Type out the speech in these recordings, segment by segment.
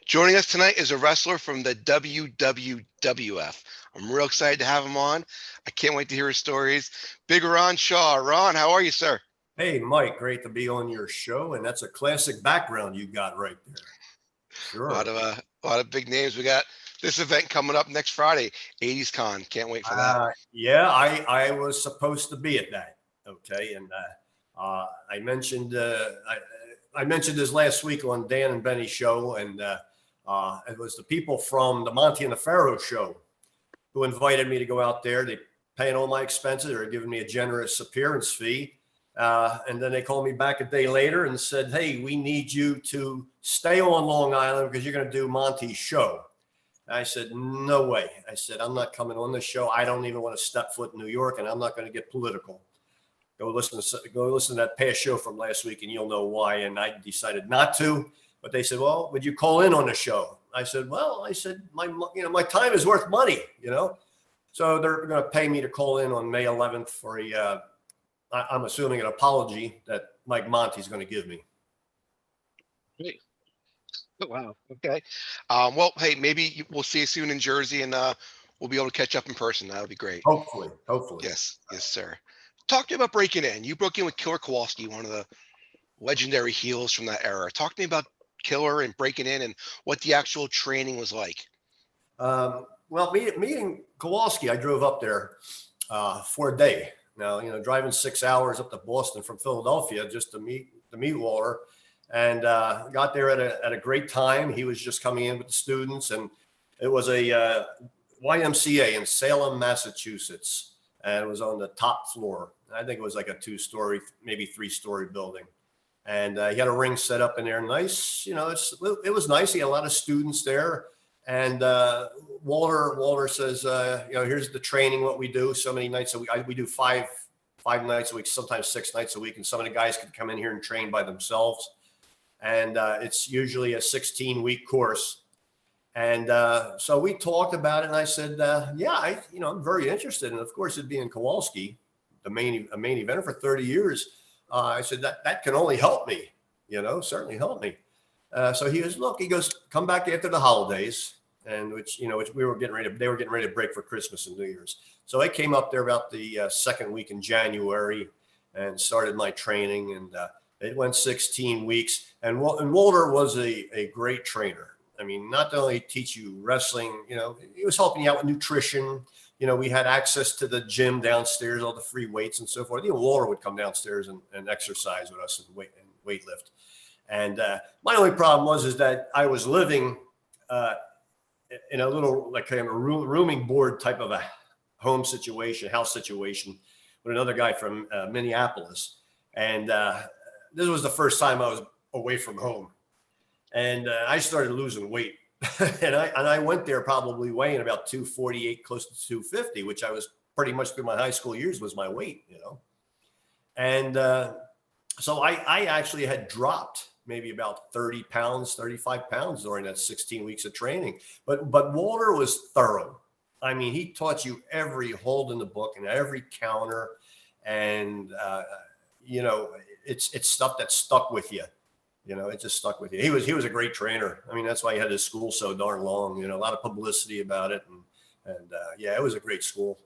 Joining us tonight is a wrestler from the WWWF. I'm real excited to have him on. I can't wait to hear his stories. Big Ron Shaw. Ron, how are you, sir? Hey, Mike, great to be on your show, and that's a classic background you got right there. Sure. A lot of big names. We got this event coming up next Friday, 80s Con. Can't wait for that. Yeah, I was supposed to be at that. Okay, and I mentioned I mentioned this last week on Dan and Benny's show, and it was the people from the Monty and the Pharaoh show who invited me to go out there. They paying all my expenses. They were giving me a generous appearance fee. And then they called me back a day later and said, hey, we need you to stay on Long Island because you're going to do Monty's show. I said, no way. I said, I'm not coming on this show. I don't even want to step foot in New York, and I'm not going to get political. Go listen to that past show from last week, and you'll know why. And I decided not to. But they said, well, would you call in on the show? I said, well, my time is worth money, So they're going to pay me to call in on May 11th for I'm assuming an apology that Mike Monty's going to give me. Hey. Wow. Okay. Well, hey, maybe we'll see you soon in Jersey, and we'll be able to catch up in person. That'll be great. Hopefully. Yes, sir. Talk to me about breaking in. You broke in with Killer Kowalski, one of the legendary heels from that era. Talk to me about Killer and breaking in and what the actual training was like. Well, meeting Kowalski, I drove up there for a day. Now, driving 6 hours up to Boston from Philadelphia just to meet Walter, and got there at a great time. He was just coming in with the students, and it was a YMCA in Salem, Massachusetts, and it was on the top floor. I think it was like a 2-story, maybe 3-story building, and he had a ring set up in there. Nice, it was nice. He had a lot of students there, and Walter says, here's the training, what we do. So many nights a week. We do five nights a week, sometimes 6 nights a week. And some of the guys can come in here and train by themselves. And it's usually a 16-week course. And so we talked about it. And I said, I'm very interested. And of course, it being Kowalski, a main eventer for 30 years. I said, that can only help me, certainly help me. So he goes, come back after the holidays. And which we were getting ready to break for Christmas and New Year's. So I came up there about the second week in January and started my training, and it went 16 weeks. And Walter was a great trainer. I mean, not only teach you wrestling, he was helping you out with nutrition. We had access to the gym downstairs, all the free weights and so forth. Walter would come downstairs and exercise with us and weight lift. And my only problem was that I was living in a little like kind of a rooming board type of a house situation with another guy from Minneapolis. And this was the first time I was away from home. And I started losing weight. and I went there probably weighing about 248, close to 250, which I was pretty much through my high school years was my weight, And so I actually had dropped maybe about 30 pounds, 35 pounds during that 16 weeks of training. But Walter was thorough. I mean, he taught you every hold in the book and every counter. And, it's stuff that stuck with you. It just stuck with you. He was a great trainer. I mean, that's why he had his school so darn long, a lot of publicity about it. And it was a great school.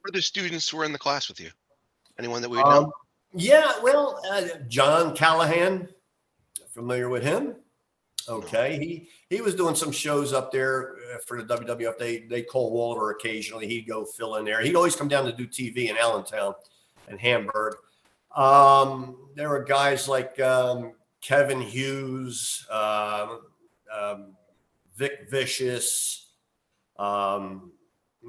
Who are the students who were in the class with you? Anyone that we know? Yeah, well, John Callahan. Familiar with him? Okay, he was doing some shows up there for the WWF. They call Walter occasionally. He'd go fill in there. He'd always come down to do TV in Allentown and Hamburg. There were guys like Kevin Hughes, Vic Vicious.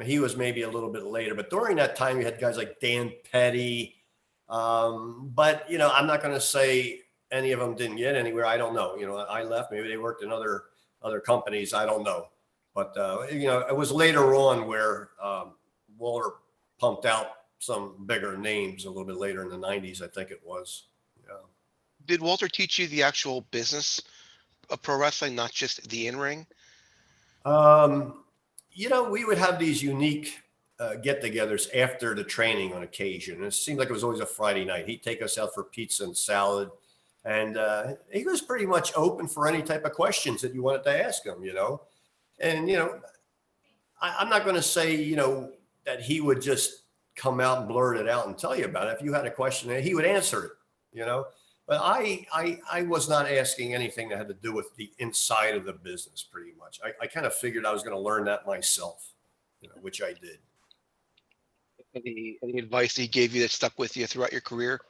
He was maybe a little bit later, but during that time, you had guys like Dan Petty. But I'm not going to say any of them didn't get anywhere. I don't know. I left. Maybe they worked in other companies. I don't know. But, it was later on where Walter pumped out some bigger names a little bit later in the 90s, I think it was. Yeah. Did Walter teach you the actual business of pro wrestling, not just the in-ring? We would have these unique get-togethers after the training on occasion. And it seemed like it was always a Friday night. He'd take us out for pizza and salad. And he was pretty much open for any type of questions that you wanted to ask him, And, I'm not going to say, that he would just come out and blurt it out and tell you about it. If you had a question, he would answer it, But I was not asking anything that had to do with the inside of the business pretty much. I kind of figured I was going to learn that myself, which I did. Any advice he gave you that stuck with you throughout your career?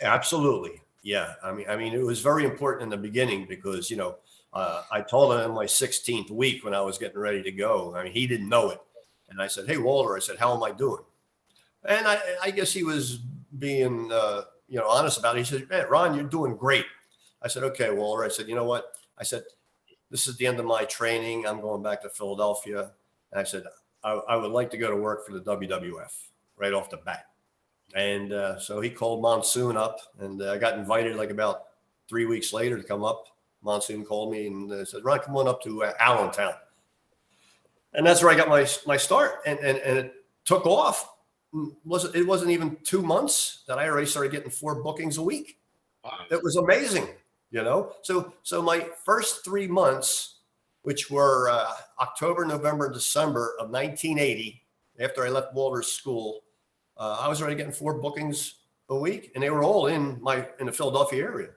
Absolutely. Yeah. I mean, it was very important in the beginning because, I told him in my 16th week when I was getting ready to go. I mean, he didn't know it. And I said, "Hey, Walter," I said, "how am I doing?" And I guess he was being, honest about it. He said, "Man, Ron, you're doing great." I said, "Okay, Walter." I said, "You know what?" I said, "This is the end of my training. I'm going back to Philadelphia." And I said, I would like to go to work for the WWF right off the bat. And so he called Monsoon up, and I got invited like about 3 weeks later to come up. Monsoon called me and said, "Ron, come on up to Allentown." And that's where I got my start. And it took off. It wasn't even 2 months that I already started getting 4 bookings a week. Wow. It was amazing, So my first 3 months, which were October, November, December of 1980, after I left Walter's school, I was already getting 4 bookings a week, and they were all in the Philadelphia area,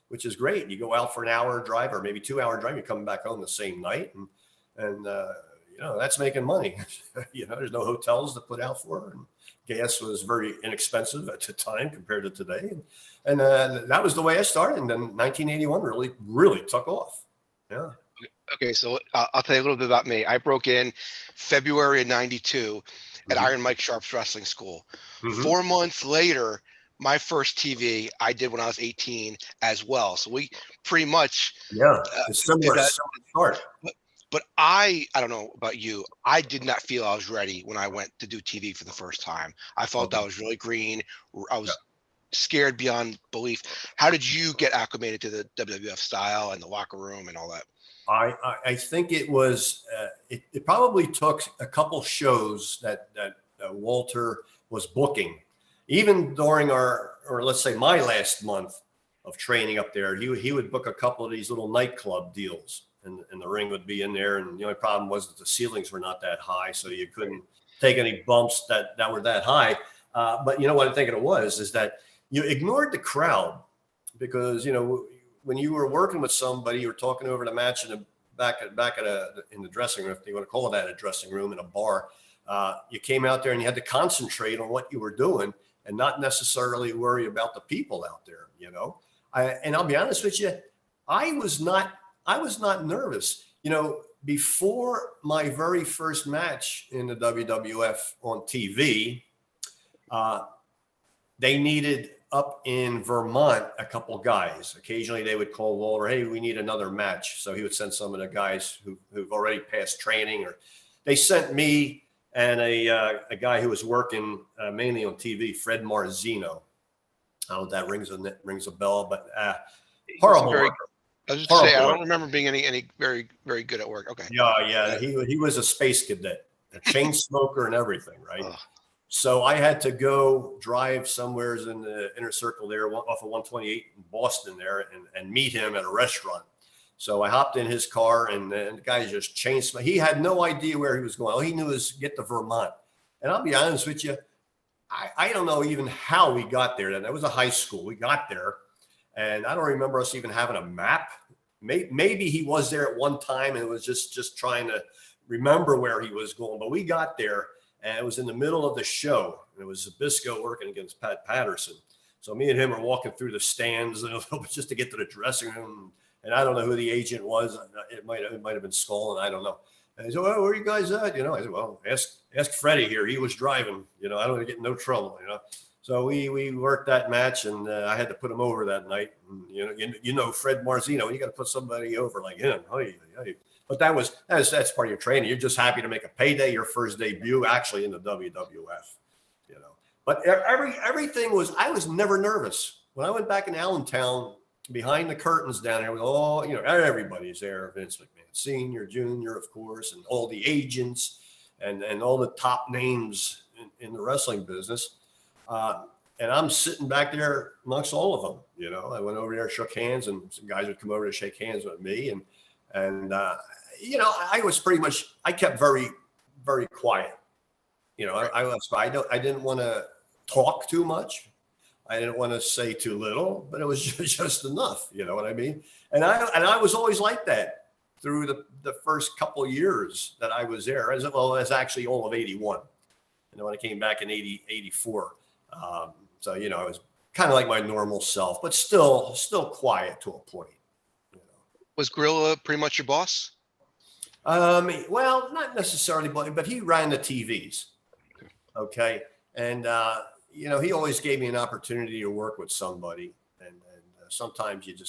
which is great. You go out for an hour drive or maybe 2-hour drive, you're coming back home the same night, and that's making money. There's no hotels to put out for, and gas was very inexpensive at the time compared to today, and that was the way I started. And then 1981 really took off. Yeah. Okay, so I'll tell you a little bit about me. I broke in February of '92 at Iron Mike Sharp's wrestling school. 4 months later, my first TV I did when I was 18 as well. So we pretty much it's similar start. But I don't know about you. I did not feel I was ready when I went to do TV for the first time. I felt I was really green. I was scared beyond belief. How did you get acclimated to the WWF style and the locker room and all that? I think it was it probably took a couple shows that Walter was booking, even during or let's say my last month of training up there. He would book a couple of these little nightclub deals, and the ring would be in there. And the only problem was that the ceilings were not that high, so you couldn't take any bumps that were that high. But what I think it was is that you ignored the crowd because when you were working with somebody, you were talking over the match in the in the dressing room, if you want to call it that, a dressing room in a bar. You came out there and you had to concentrate on what you were doing and not necessarily worry about the people out there. And I'll be honest with you, I was not nervous. Before my very first match in the WWF on TV, they needed up in Vermont a couple guys. Occasionally they would call Walter, "Hey, we need another match." So he would send some of the guys who've already passed training, or they sent me and a guy who was working mainly on TV, Fred Marzino. I don't know if that rings a bell, but horrible worker. I was just saying, I don't remember being any very, very good at work. Okay. Yeah. He was a space cadet, a chain smoker and everything, right? So I had to go drive somewhere in the inner circle there off of 128 in Boston there and meet him at a restaurant. So I hopped in his car and the guy just chain smoked. He had no idea where he was going. All he knew was get to Vermont. And I'll be honest with you, I don't know even how we got there. That was a high school. We got there, and I don't remember us even having a map. Maybe he was there at one time and was just trying to remember where he was going. But we got there, and it was in the middle of the show. And it was Zbyszko working against Pat Patterson. So me and him are walking through the stands just to get to the dressing room. And I don't know who the agent was. It might have been Skull, and I don't know. And he said, "Well, where are you guys at?" I said, "Well, ask Freddie here. He was driving. I don't want to get in no trouble. So we worked that match, and I had to put him over that night. And, Fred Marzino, you got to put somebody over like him. But that's part of your training. You're just happy to make a payday, your first debut, actually in the WWF. But everything was. I was never nervous when I went back in Allentown. Behind the curtains down there, everybody's there. Vince McMahon Sr., Jr., of course, and all the agents and all the top names in the wrestling business. And I'm sitting back there amongst all of them. You know, I went over there, shook hands, and some guys would come over to shake hands with me. And you know, I kept very, very quiet. You know, I didn't want to talk too much. I didn't want to say too little, but it was just enough. You know what I mean? And I was always like that through the first couple of years that I was there, as well as actually all of 81. And then when I came back in 84. So, you know, I was kind of like my normal self, but still quiet to a point. You know. Was Gorilla pretty much your boss? Well, not necessarily, but he ran the TVs. Okay. And, you know, he always gave me an opportunity to work with somebody. And sometimes it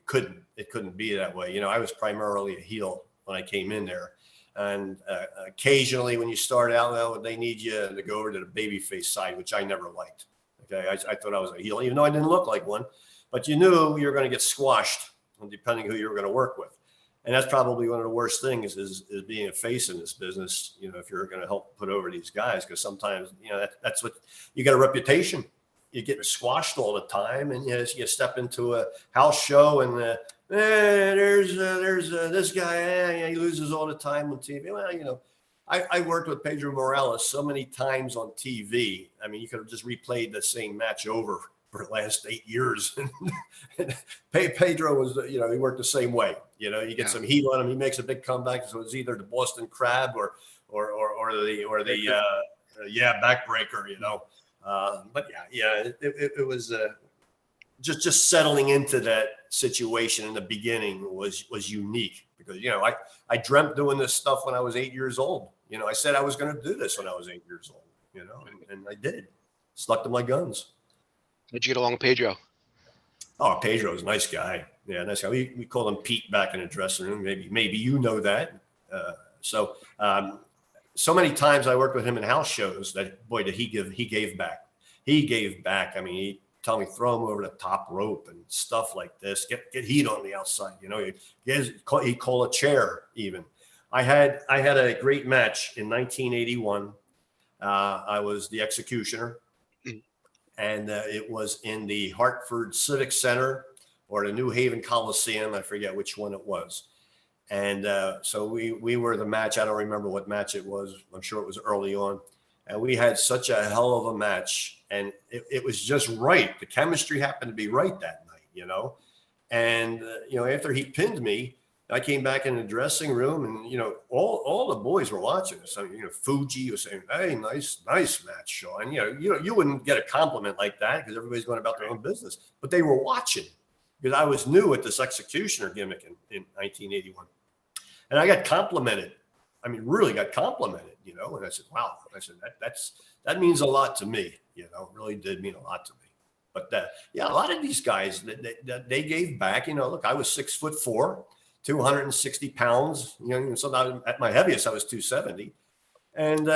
couldn't be that way. You know, I was primarily a heel when I came in there. And occasionally when you start out, well, they need you to go over to the babyface side, which I never liked. Okay. I thought I was a heel, even though I didn't look like one, but you knew you were going to get squashed depending who you were going to work with. And that's probably one of the worst things is being a face in this business, you know, if you're going to help put over these guys, because sometimes, you know, that's what you got, a reputation. You get squashed all the time, and you step into a house show and there's this guy, he loses all the time on TV. Well, you know, I worked with Pedro Morales so many times on TV. I mean, you could have just replayed the same match over for the last 8 years. And Pedro was, you know, he worked the same way. You know, you get some heat on him, he makes a big comeback. So it's either the Boston Crab or the backbreaker. You know, but it was just settling into that situation in the beginning was unique, because, you know, I dreamt doing this stuff when I was 8 years old. You know, I said I was going to do this when I was 8 years old, you know, and I did. Stuck to my guns. How'd you get along with Pedro? Oh, Pedro's a nice guy. Yeah, nice guy. We call him Pete back in the dressing room. Maybe you know that. So many times I worked with him in house shows that, boy, did he gave back. He gave back. I mean, he tell me throw him over the top rope and stuff like this. Get heat on the outside. You know, he'd call a chair even. I had a great match in 1981. I was the executioner, and it was in the Hartford Civic Center or the New Haven Coliseum. I forget which one it was. And so we were the match. I don't remember what match it was. I'm sure it was early on. And we had such a hell of a match, and it was just right. The chemistry happened to be right that night, you know. And you know, after he pinned me, I came back in the dressing room, and you know, all the boys were watching us. I mean, you know, Fuji was saying, "Hey, nice match, Sean." You wouldn't get a compliment like that because everybody's going about their own business, but they were watching because I was new at this executioner gimmick in 1981, and I got complimented. I mean, really got complimented, you know. And I said, "Wow!" I said, "That means a lot to me." You know, it really did mean a lot to me. But a lot of these guys they gave back. You know, look, I was 6'4". 260 pounds, you know, so at my heaviest, I was 270. And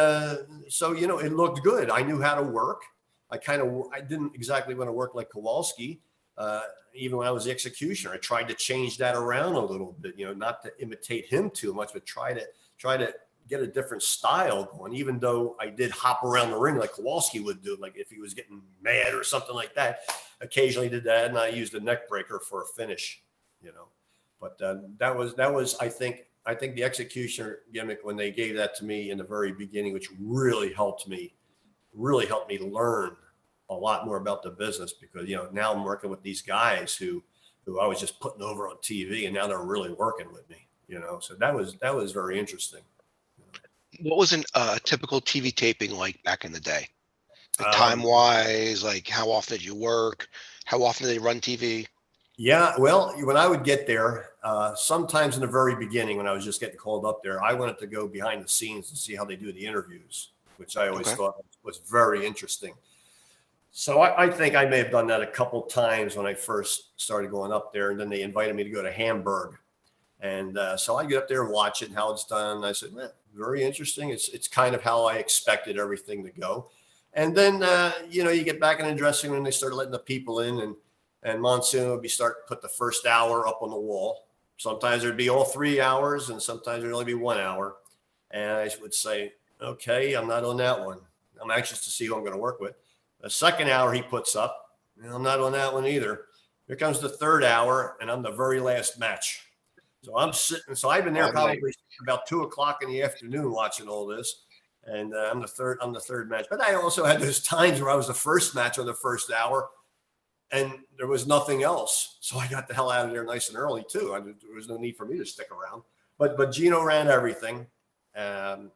so, you know, it looked good. I knew how to work. I didn't exactly want to work like Kowalski. Even when I was the executioner, I tried to change that around a little bit, you know, not to imitate him too much, but try to get a different style going, even though I did hop around the ring like Kowalski would do, like if he was getting mad or something like that. Occasionally did that, and I used a neck breaker for a finish, you know. But that was I think the executioner gimmick, when they gave that to me in the very beginning, which really helped me learn a lot more about the business, because, you know, now I'm working with these guys who I was just putting over on TV, and now they're really working with me, you know. So that was very interesting. What was a typical TV taping like back in the day? Like time wise, like how often did you work? How often did they run TV? Yeah, well, when I would get there, sometimes in the very beginning, when I was just getting called up there, I wanted to go behind the scenes and see how they do the interviews, which I always thought was very interesting. So I think I may have done that a couple times when I first started going up there, and then they invited me to go to Hamburg. And so I get up there and watch it and how it's done. And I said, very interesting. It's kind of how I expected everything to go. And then, you know, you get back in the dressing room, and they start letting the people in, and Monsoon would put the first hour up on the wall. Sometimes there'd be all 3 hours, and sometimes there'd only be 1 hour. And I would say, okay, I'm not on that one. I'm anxious to see who I'm going to work with. The second hour he puts up, and I'm not on that one either. Here comes the third hour, and I'm the very last match. So I'm sitting. So I've been there probably about 2:00 in the afternoon watching all this, and I'm the third match. But I also had those times where I was the first match on the first hour, and there was nothing else. So I got the hell out of there nice and early too. There was no need for me to stick around. But Gino ran everything, and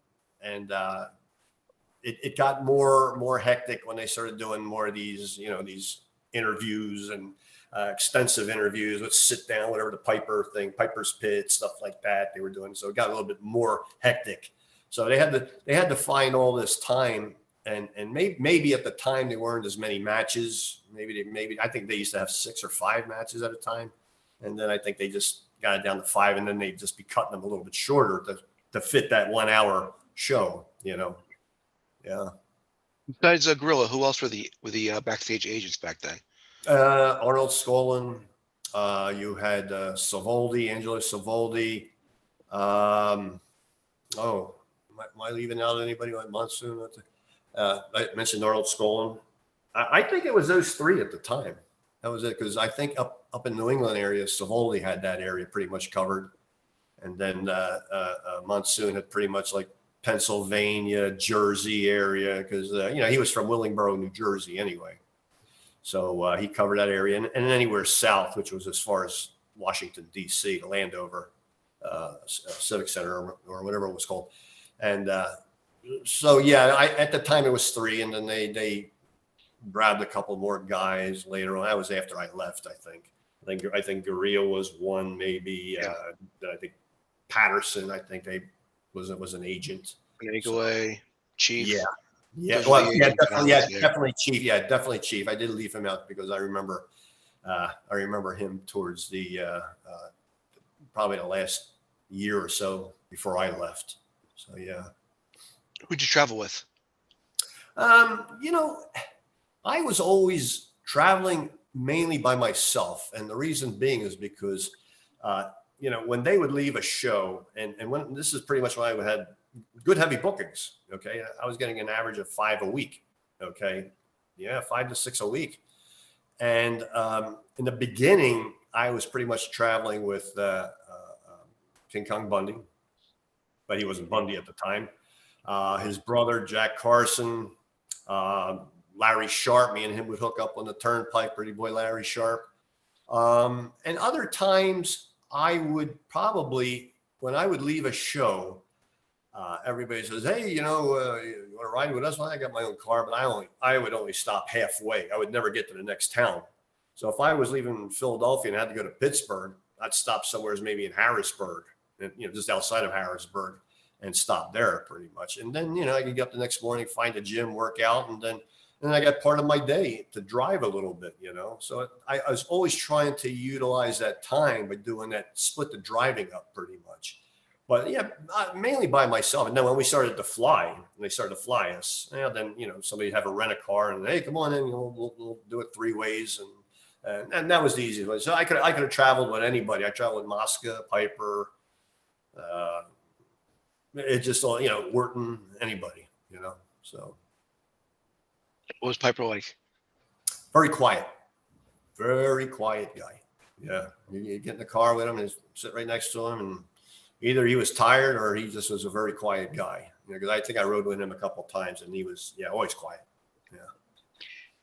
it got more hectic when they started doing more of these, these interviews and extensive interviews. Let's sit down, whatever the Piper's Pit, stuff like that they were doing. So it got a little bit more hectic. So they had to find all this time, and maybe at the time they weren't as many matches. Maybe I think they used to have 6 or 5 matches at a time, and then I think they just got it down to 5, and then they'd just be cutting them a little bit shorter to fit that 1 hour show. Yeah. Besides Gorilla, who else were the backstage agents back then? Arnold Skolin. You had Savoldi, Angelo Savoldi. Am I leaving out anybody like Monsoon? I mentioned Arnold Skolin. I think it was those 3 at the time. That was it, because I think up in New England area, Savoldi had that area pretty much covered, and then Monsoon had pretty much like Pennsylvania, Jersey area, because he was from Willingboro, New Jersey anyway. So he covered that area, and anywhere south, which was as far as Washington, D.C., Landover Civic Center or whatever it was called. And at the time it was 3, and then they grabbed a couple more guys later on. That was after I left, I think. I think Gurria was one, maybe. Yeah. I think Patterson, I think was an agent. Chief. Yeah. Definitely Chief. Yeah, definitely Chief. I did leave him out because I remember him towards the probably the last year or so before I left. So yeah. Who'd you travel with? I was always traveling mainly by myself, and the reason being is because when they would leave a show, and when this is pretty much when I had good heavy bookings. Okay, I was getting an average of 5 a week. Okay, 5 to 6 a week. And in the beginning, I was pretty much traveling with King Kong Bundy, but he wasn't Bundy at the time. His brother Jack Carson, Larry Sharp. Me and him would hook up on the turnpike. Pretty boy Larry Sharp. And other times, I would probably, when I would leave a show, everybody says, "Hey, you want to ride with us?" Well, I got my own car, but I would only stop halfway. I would never get to the next town. So if I was leaving Philadelphia and had to go to Pittsburgh, I'd stop somewhere maybe in Harrisburg, and just outside of Harrisburg, and stop there pretty much. And then I could get up the next morning, find a gym, work out, and then I got part of my day to drive a little bit. So I was always trying to utilize that time by doing that, split the driving up pretty much. But mainly by myself. And then when we started to fly, and they started to fly us, then somebody have a rent a car and, hey, come on in, we'll do it 3 ways, and that was the easiest way. So I could have traveled with anybody. I traveled with Mosca, Piper, it just all Wharton, anybody, So what was Piper like? very quiet guy. Yeah, you get in the car with him and sit right next to him, and either he was tired or he just was a very quiet guy. Because I think I rode with him a couple of times, and he was always quiet. Yeah.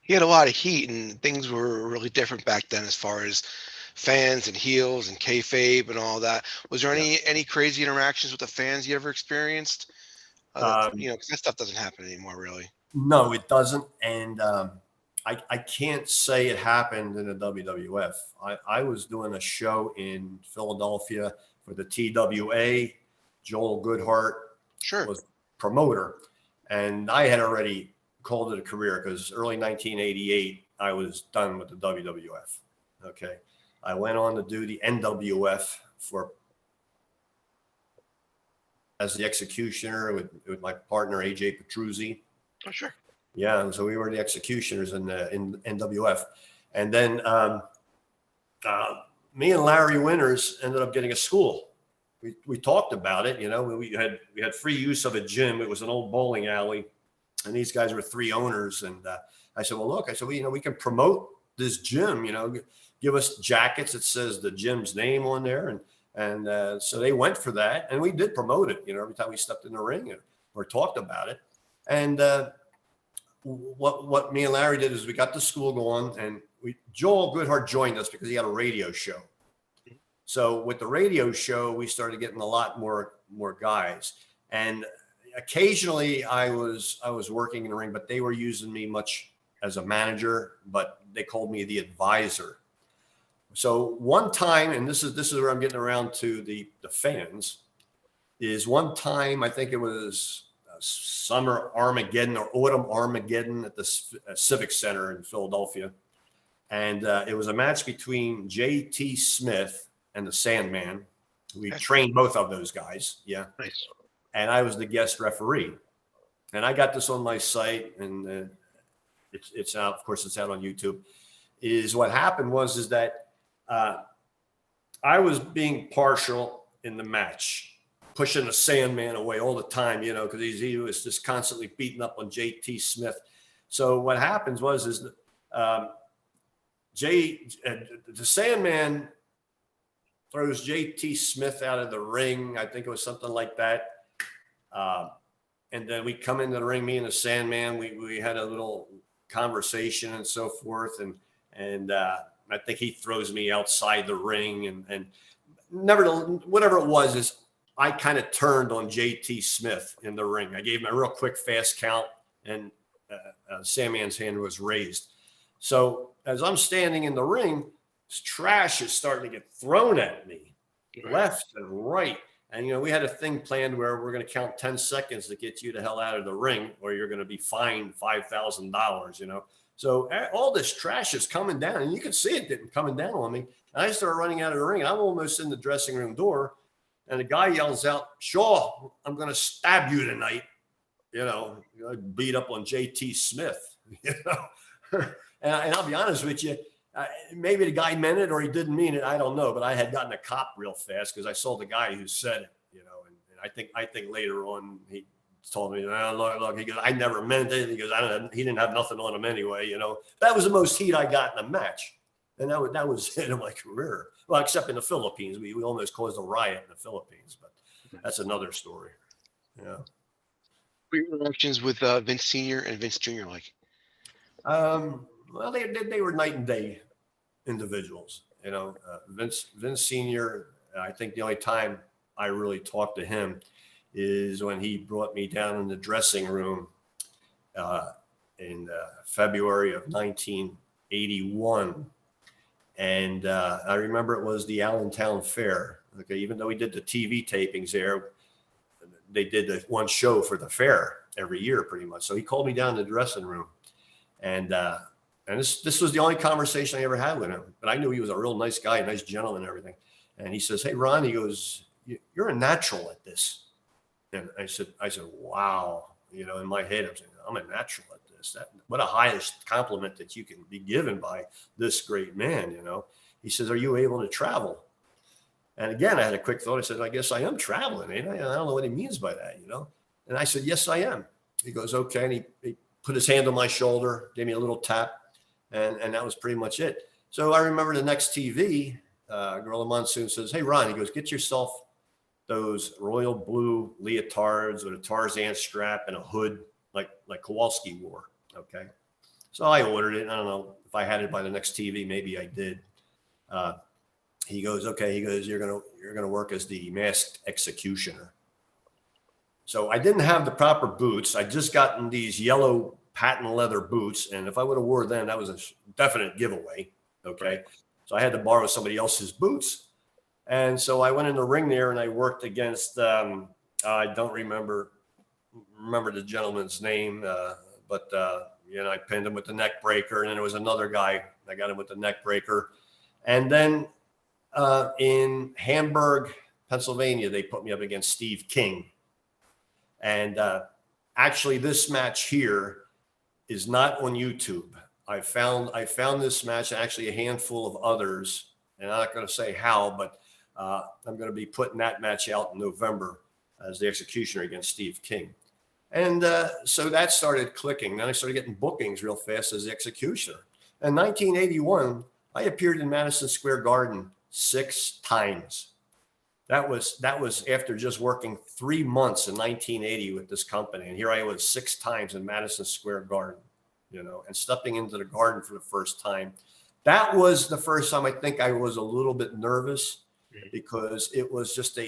He had a lot of heat, and things were really different back then as far as fans and heels and kayfabe and all that. Was there any crazy interactions with the fans you ever experienced? Because that stuff doesn't happen anymore, really. No, it doesn't. And I can't say it happened in the WWF. I was doing a show in Philadelphia for the TWA. Joel Goodhart was promoter, and I had already called it a career because early 1988 I was done with the WWF. Okay, I went on to do the NWF as the executioner with my partner AJ Petruzzi. Oh, sure. Yeah, and so we were the executioners in NWF, and then me and Larry Winters ended up getting a school. We talked about it, we had free use of a gym. It was an old bowling alley And these guys were 3 owners. And I said, well, look, I said, well, we can promote this gym, give us jackets that says the gym's name on there. And so they went for that. And we did promote it, every time we stepped in the ring or talked about it. And what me and Larry did is we got the school going, and Joel Goodhart joined us because he had a radio show. So with the radio show, we started getting a lot more guys. And occasionally I was working in the ring, but they were using me much as a manager, but they called me the advisor. So one time, and this is where I'm getting around to the fans, is one time, I think it was summer Armageddon or autumn Armageddon at the Civic Center in Philadelphia. And it was a match between J.T. Smith and the Sandman. We trained both of those guys. Yeah. Nice. And I was the guest referee. And I got this on my site, and it's out. Of course, it's out on YouTube. Is what happened is that I was being partial in the match, pushing the Sandman away all the time, because he was just constantly beating up on J.T. Smith. So what happens is that the Sandman throws J.T. Smith out of the ring. I think it was something like that. And then we come into the ring, me and the Sandman. We had a little conversation and so forth. And I think he throws me outside the ring. And never, whatever it was, is I kind of turned on J.T. Smith in the ring. I gave him a real quick, fast count, and Sandman's hand was raised. So as I'm standing in the ring, this trash is starting to get thrown at me, left and right. And, we had a thing planned where we're going to count 10 seconds to get you the hell out of the ring, or you're going to be fined $5,000, So all this trash is coming down, and you can see it coming down on me. And I start running out of the ring, and I'm almost in the dressing room door. And the guy yells out, "Shaw, I'm going to stab you tonight." Beat up on J.T. Smith, And I'll be honest with you, maybe the guy meant it or he didn't mean it. I don't know. But I had gotten a cop real fast because I saw the guy who said it, and I think later on he told me, look, he goes, "I never meant it." He goes, he didn't have nothing on him anyway. That was the most heat I got in a match. And that was it in my career. Well, except in the Philippines. We almost caused a riot in the Philippines, but that's another story. Yeah. What were your interactions with Vince Sr. and Vince Jr. like? Well, they were night and day individuals. Vince Sr., I think the only time I really talked to him is when he brought me down in the dressing room in February of 1981. And I remember it was the Allentown Fair. Okay, even though we did the TV tapings there, they did the one show for the fair every year pretty much. So he called me down to the dressing room. And this was the only conversation I ever had with him. But I knew he was a real nice guy, nice gentleman and everything. And he says, "Hey, Ron," he goes, "you're a natural at this." And I said, "Wow." In my head, I'm saying, "I'm a natural at this. What a highest compliment that you can be given by this great man." He says, "Are you able to travel?" And again, I had a quick thought. I said, "I guess I am traveling. I don't know what he means by that, And I said, "Yes, I am." He goes, "Okay." And he put his hand on my shoulder, gave me a little tap, and that was pretty much it. So I remember the next TV, Gorilla Monsoon says, "Hey, Ron," he goes, "get yourself those royal blue leotards with a Tarzan strap and a hood like Kowalski wore." Okay. So I ordered it. I don't know if I had it by the next TV. Maybe I did. He goes, "Okay." He goes, you're gonna work as the masked executioner." So I didn't have the proper boots. I just gotten these yellow patent leather boots. And if I would have wore them, that was a definite giveaway. Okay. So I had to borrow somebody else's boots. And so I went in the ring there and I worked against, I don't remember the gentleman's name, but I pinned him with the neck breaker. And then there was another guy, I got him with the neck breaker. And then in Hamburg, Pennsylvania, they put me up against Steve King. And actually, this match here is not on YouTube. I found this match, actually a handful of others, and I'm not going to say how, but I'm going to be putting that match out in November as the executioner against Steve King. And so that started clicking. Then I started getting bookings real fast as the executioner. In 1981, I appeared in Madison Square Garden 6 times. That was after just working 3 months in 1980 with this company. And here I was 6 times in Madison Square Garden, and stepping into the Garden for the first time. That was the first time I think I was a little bit nervous, because it was just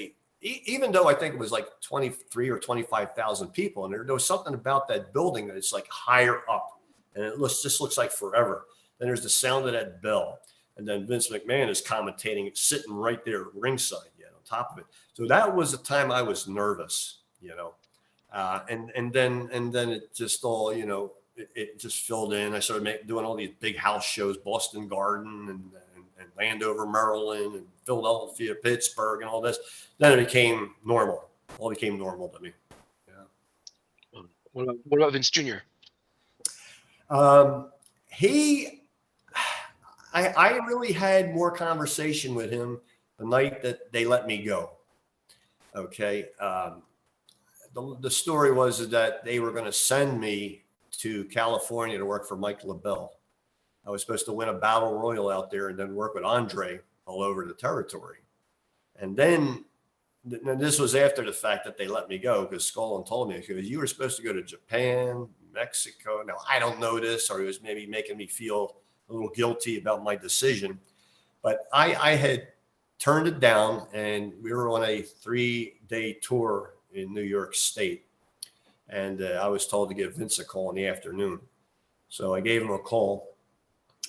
even though I think it was like 23 or 25,000 people, and there was something about that building that it's like higher up, and it just looks like forever. Then there's the sound of that bell, and then Vince McMahon is commentating, sitting right there ringside, on top of it. So that was the time I was nervous, and then it just all, it just filled in. I started doing all these big house shows, Boston Garden and Landover, Maryland, and Philadelphia, Pittsburgh, and all this. Then it became normal. All became normal to me. Yeah. What about Vince Jr.? I really had more conversation with him the night that they let me go. Okay. The story was that they were going to send me to California to work for Mike LaBelle. I was supposed to win a battle royal out there and then work with Andre all over the territory. And then this was after the fact that they let me go, because Scullin told me, you were supposed to go to Japan, Mexico. Now, I don't know this, or he was maybe making me feel a little guilty about my decision. But I had turned it down, and we were on a 3-day tour in New York State. And I was told to give Vince a call in the afternoon. So I gave him a call.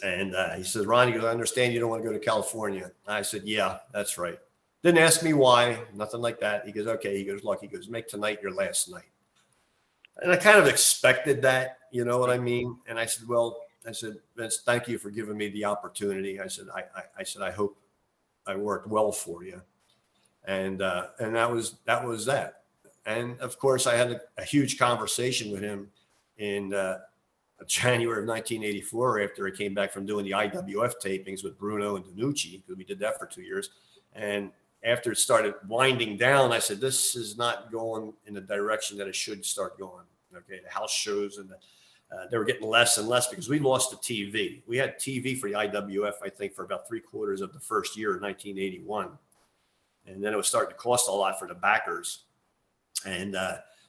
And he says, Ron, he goes, I understand you don't want to go to California. I said, yeah, that's right. Didn't ask me why, nothing like that. He goes, okay. He goes, look, he goes, make tonight your last night. And I kind of expected that, you know what I mean? And I said, Vince, thank you for giving me the opportunity. I said, I hope I worked well for you. And that was that. And of course, I had a huge conversation with him in January of 1984, after I came back from doing the IWF tapings with Bruno and Danucci, because we did that for 2 years. And after it started winding down, I said, this is not going in the direction that it should start going. Okay, the house shows, and they were getting less and less because we lost the TV. We had TV for the IWF, I think, for about 3/4 of the first year of 1981. And then it was starting to cost a lot for the backers. And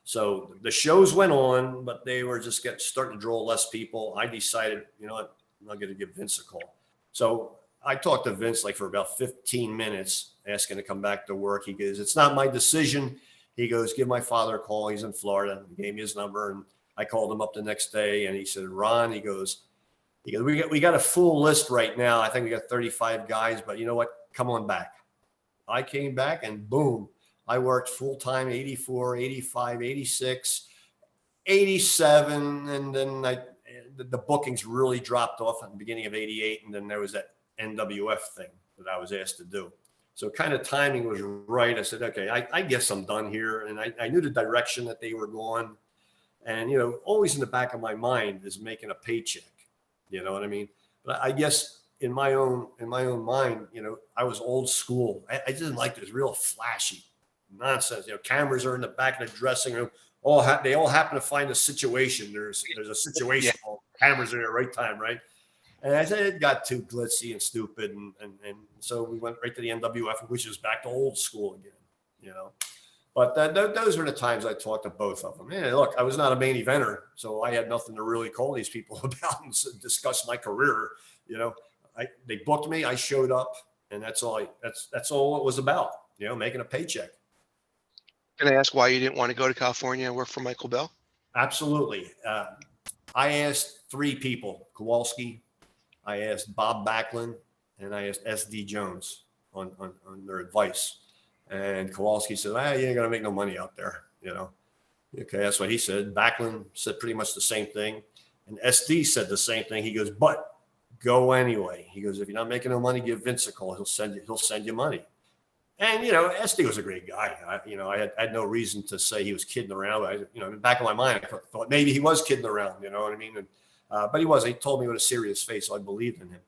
so the shows went on, but they were just starting to draw less people. I decided, you know what, I'm not going to give Vince a call. So I talked to Vince like for about 15 minutes, asking to come back to work. He goes, it's not my decision. He goes, give my father a call. He's in Florida. He gave me his number, and I called him up the next day, and he said, Ron, he goes, we got a full list right now. I think we got 35 guys, but you know what? Come on back. I came back, and boom, I worked full time, 84, 85, 86, 87. And then the bookings really dropped off at the beginning of 88. And then there was that NWF thing that I was asked to do. So kind of timing was right. I said, okay, I guess I'm done here. And I knew the direction that they were going. And, you know, always in the back of my mind is making a paycheck. You know what I mean? But I guess in my own mind, you know, I was old school. I didn't like this real flashy nonsense. You know, cameras are in the back of the dressing room. They all happen to find a situation. There's a situation. Yeah. Cameras are in the right time, right? And I said it got too glitzy and stupid, and so we went right to the NWF, which is back to old school again, you know. But those were the times I talked to both of them. And look, I was not a main eventer, so I had nothing to really call these people about and discuss my career. You know, they booked me, I showed up, and that's all it was about. You know, making a paycheck. Can I ask why you didn't want to go to California and work for Michael Bell? Absolutely. I asked 3 people: Kowalski, I asked Bob Backlund, and I asked SD Jones on their advice. And Kowalski said, you ain't going to make no money out there, you know. Okay, that's what he said. Backlund said pretty much the same thing. And SD said the same thing. He goes, but go anyway. He goes, if you're not making no money, give Vince a call. He'll send you money. And, you know, SD was a great guy. I had no reason to say he was kidding around. In the back of my mind, I thought maybe he was kidding around, you know what I mean? And, but he wasn't. He told me with a serious face, so I believed in him.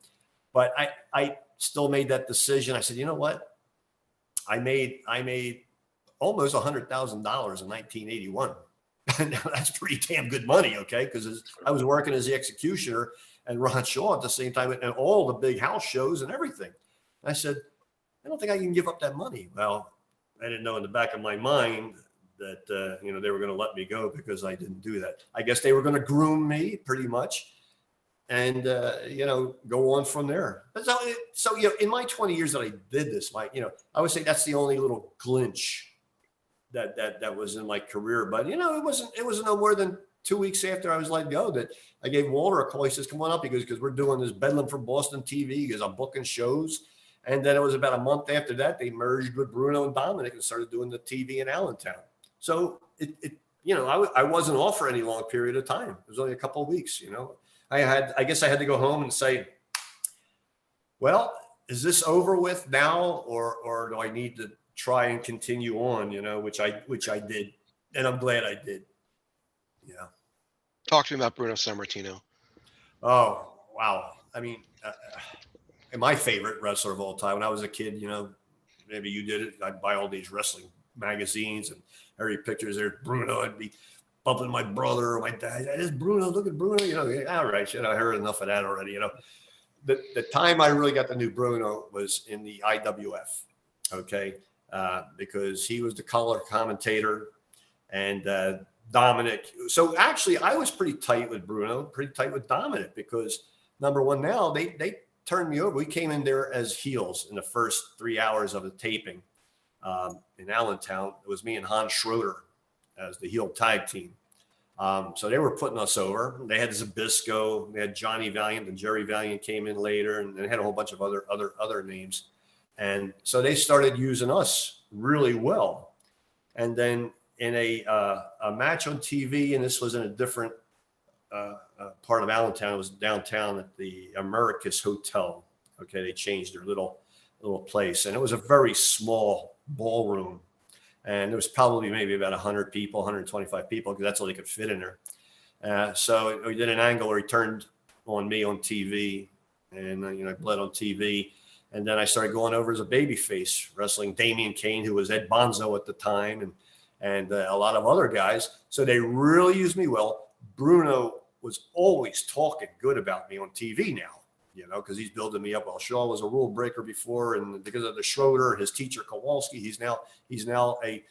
But I still made that decision. I said, you know what? I made almost $100,000 in 1981. Now, that's pretty damn good money, okay? Because I was working as the executioner and Ron Shaw at the same time, and all the big house shows and everything. And I said, I don't think I can give up that money. Well, I didn't know in the back of my mind that they were going to let me go because I didn't do that. I guess they were going to groom me pretty much, and go on from there. But so in my 20 years that I did this, I would say that's the only little glitch that was in my career. But it wasn't no more than 2 weeks after I was let go that I gave Walter a call. He says, "Come on up," because we're doing this Bedlam from Boston TV, because I'm booking shows. And then it was about a month after that they merged with Bruno and Dominic and started doing the TV in Allentown. So I wasn't off for any long period of time. It was only a couple of weeks. I guess I had to go home and say, well, is this over with now, or do I need to try and continue on, which I did. And I'm glad I did. Yeah. Talk to me about Bruno Sammartino. Oh, wow. I mean, my favorite wrestler of all time. When I was a kid, maybe you did it. I'd buy all these wrestling magazines and every pictures there. Bruno, I'd be bumping my brother or my dad. There's Bruno, look at Bruno. All right, shit, I heard enough of that already. The time I really got to know Bruno was in the IWF. Okay. Because he was the color commentator and Dominic. So actually, I was pretty tight with Bruno, pretty tight with Dominic, because number one, now they turned me over. We came in there as heels in the first 3 hours of the taping in Allentown. It was me and Hans Schroeder as the heel tag team. So they were putting us over. They had Zbyszko, they had Johnny Valiant, and Jerry Valiant came in later, and they had a whole bunch of other names. And so they started using us really well. And then in a match on TV, and this was in a different part of Allentown, it was downtown at the Americus Hotel. Okay, they changed their little place. And it was a very small ballroom. And there was probably maybe about 100 people, 125 people, because that's all they could fit in there. So we did an angle where he turned on me on TV, and I bled on TV. And then I started going over as a babyface, wrestling Damian Kane, who was Ed Bonzo at the time, and a lot of other guys. So they really used me well. Bruno was always talking good about me on TV now, because he's building me up. Well, Shaw was a rule breaker before, and because of the Schroeder, his teacher Kowalski, he's now a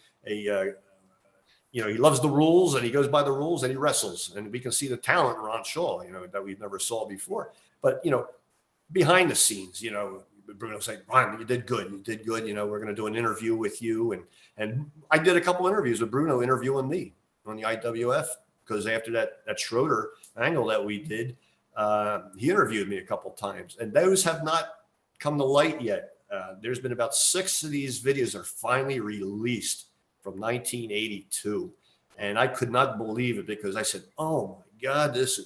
he loves the rules, and he goes by the rules, and he wrestles. And we can see the talent in Ron Shaw, that we never saw before. But behind the scenes, Bruno said, "Brian, you did good. We're going to do an interview with you." And I did a couple interviews with Bruno interviewing me on the IWF, because after that Schroeder angle that we did, he interviewed me a couple times, and those have not come to light yet. There's been about 6 of these videos are finally released from 1982. And I could not believe it, because I said, oh my God, this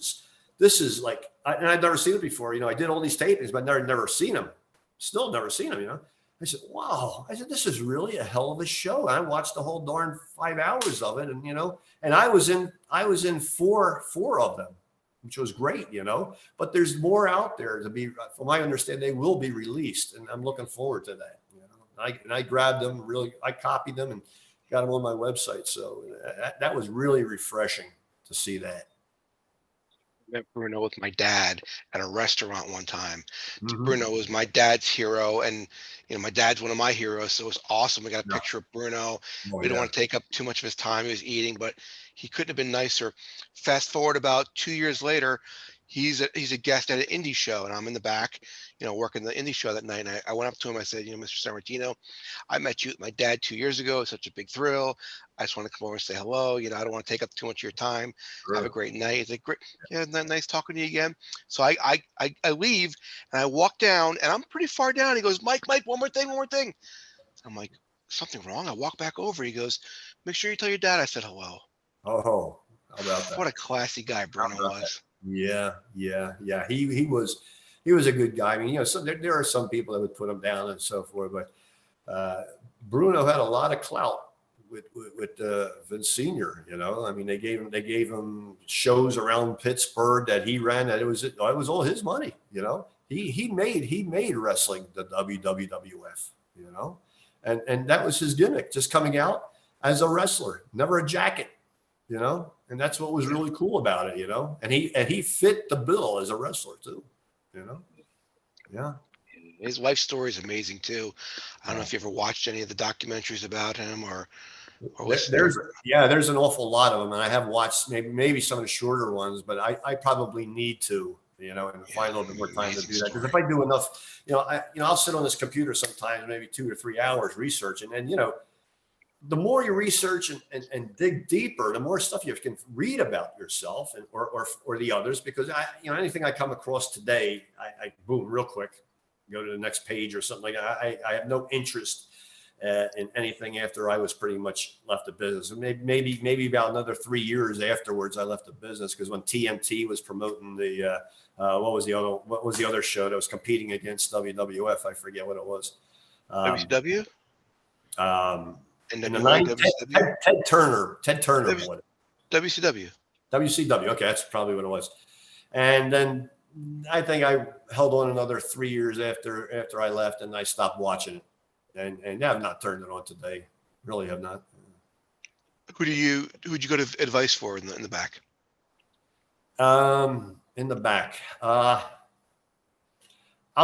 is like, and I'd never seen it before. I did all these tapings, but never seen them. Still never seen them, I said, wow. I said, this is really a hell of a show. I watched the whole darn 5 hours of it. And I was in four of them, which was great, but there's more out there to be, from my understanding, they will be released. And I'm looking forward to that. I grabbed them, I copied them and got them on my website. So that was really refreshing to see that. I met Bruno with my dad at a restaurant one time. Mm-hmm. Bruno was my dad's hero, and my dad's one of my heroes, so it was awesome. We got a picture of Bruno. We didn't want to take up too much of his time. He was eating, but he couldn't have been nicer. Fast forward about 2 years later, he's a guest at an indie show, and I'm in the back, working the indie show that night. And I went up to him. I said, Mr. Sammartino, I met you with my dad 2 years ago. It's such a big thrill. I just want to come over and say hello. I don't want to take up too much of your time. Sure. Have a great night. He's like, great. Yeah, nice talking to you again. So I leave, and I walk down, and I'm pretty far down. He goes, Mike, one more thing. I'm like, something wrong? I walk back over. He goes, make sure you tell your dad I said hello. Oh, how about that? What a classy guy Bruno was. Yeah. He was a good guy. I mean, so there are some people that would put him down and so forth, but Bruno had a lot of clout with Vince Sr. I mean, they gave him shows around Pittsburgh that he ran. That it was all his money. He made wrestling the WWWF. And that was his gimmick, just coming out as a wrestler, never a jacket. you know, and that's what was really cool about it, you know, and he fit the bill as a wrestler too, you know. Yeah. His life story is amazing too. I don't know Yeah. if you ever watched any of the documentaries about him or There, listened to. there's an awful lot of them, and I have watched maybe some of the shorter ones, but I probably need to, you know, and find a little bit more time to Amazing do that. Because story. if I do enough, you know, I'll sit on this computer sometimes, maybe 2 or 3 hours researching, and you know, the more you research and dig deeper, the more stuff you can read about yourself and or the others. Because you know, anything I come across today, I boom real quick, go to the next page or something like that. I have no interest in anything after I was pretty much left the business. And maybe about another 3 years afterwards, I left the business because when TMT was promoting the what was the other show that was competing against WWF? I forget what it was. WCW? In the NWA, 90s, WCW? Ted Turner W- bought it. WCW. WCW. Okay, that's probably what it was. And then I think I held on another 3 years after I left, and I stopped watching it. And I have not turned it on today. Really have not. Who'd you go to advice for in the back? In the back. I'll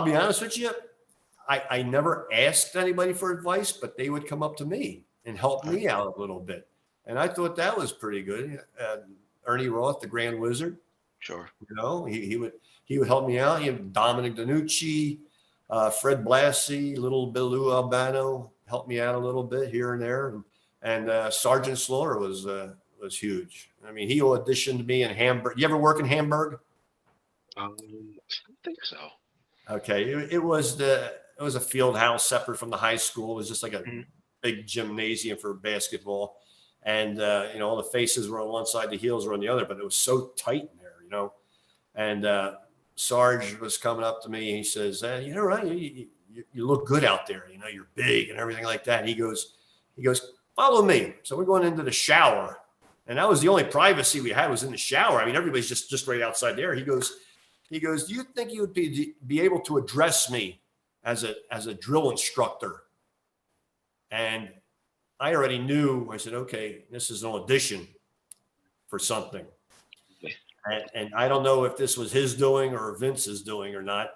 be honest with you. I never asked anybody for advice, but they would come up to me and help me out a little bit. And I thought that was pretty good. Ernie Roth, the Grand Wizard. Sure. You know, he would help me out. Dominic Danucci, Fred Blassie, little Billy Albano helped me out a little bit here and there. And Sergeant Slaughter was huge. I mean, he auditioned me in Hamburg. You ever work in Hamburg? I don't think so. Okay, it was a field house separate from the high school. It was just like a big gymnasium for basketball, and you know, all the faces were on one side, the heels were on the other, but it was so tight in there, you know. And Sarge was coming up to me. He says, "You know, right? You look good out there. You know, you're big and everything like that." And he goes, "Follow me." So we're going into the shower, and that was the only privacy we had was in the shower. I mean, everybody's just right outside there. He goes, "Do you think you would be able to address me as a drill instructor?" And I already knew. I said, "Okay, this is an audition for something." And I don't know if this was his doing or Vince's doing or not.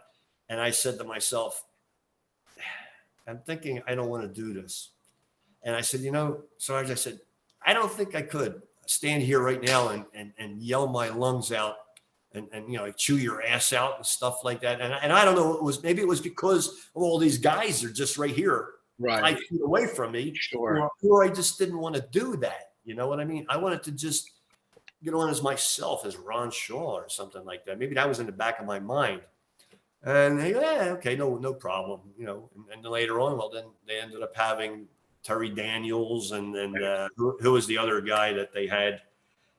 And I said to myself, I'm thinking I don't want to do this. And I said, you know, Sarge, I said, I don't think I could stand here right now and yell my lungs out and you know, chew your ass out and stuff like that. And I don't know, maybe it was because of all these guys are just right here, Right, 5 feet away from me. sure. Or I just didn't want to do that. You know what I mean? I wanted to just get on as myself, as Ron Shaw or something like that. Maybe that was in the back of my mind. And they go, yeah, okay, no problem. You know, and then later on, well, then they ended up having Terry Daniels and who was the other guy that they had,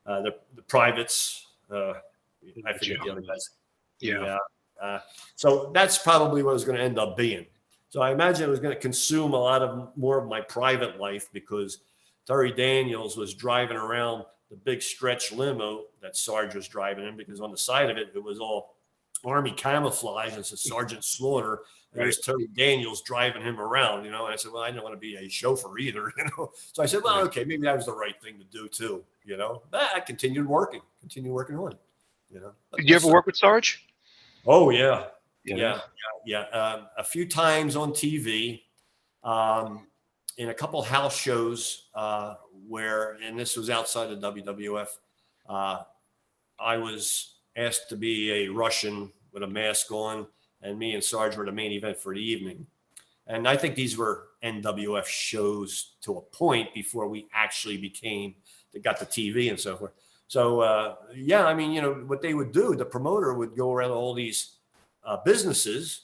the privates. I forget the other guys. Yeah. So that's probably what it was going to end up being. So I imagine it was going to consume a lot more of my private life because Terry Daniels was driving around the big stretch limo that Sarge was driving in, because on the side of it, it was all Army camouflage. And it said Sergeant Slaughter. And there's Terry Daniels driving him around, you know. And I said, well, I didn't want to be a chauffeur either, you know. So I said, well, okay, maybe that was the right thing to do too, you know. But I continued working on it, you know. Did you ever work with Sarge? Oh, yeah. Yeah. A few times on TV, in a couple house shows where, and this was outside of WWF, I was asked to be a Russian with a mask on, and me and Sarge were the main event for the evening. And I think these were NWF shows to a point before we actually got the TV and so forth. So, yeah, I mean, you know, what they would do, the promoter would go around all these businesses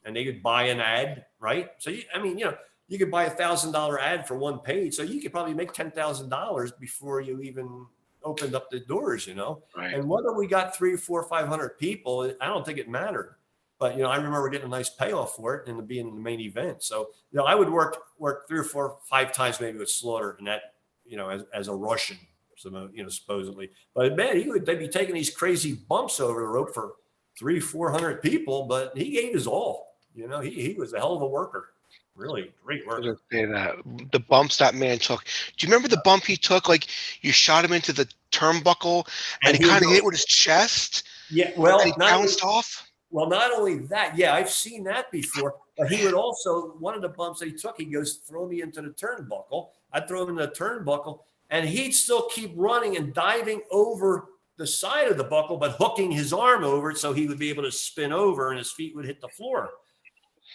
and they could buy an ad, right? So, you could buy $1,000 ad for one page. So you could probably make $10,000 before you even opened up the doors, you know? Right. And whether we got 300, 400, 500 people, I don't think it mattered. But, you know, I remember getting a nice payoff for it and being in the main event. So, you know, I would work 3 or 4, 5 times maybe with Slaughter and that, you know, as a Russian, you know, supposedly. But man, they'd be taking these crazy bumps over the rope for 300, 400 people, but he gave his all. You know, he was a hell of a worker. Really great I was worker. gonna say that the bumps that man took. Do you remember the bump he took? Like you shot him into the turnbuckle, and And he he would kind of go, hit it with his chest, yeah, and well, he bounced off. not only that, yeah, I've seen that before, but he would also, one of the bumps that he took, he goes, throw me into the turnbuckle. I'd throw him in the turnbuckle, and he'd still keep running and diving over the side of the buckle, but hooking his arm over it so he would be able to spin over and his feet would hit the floor.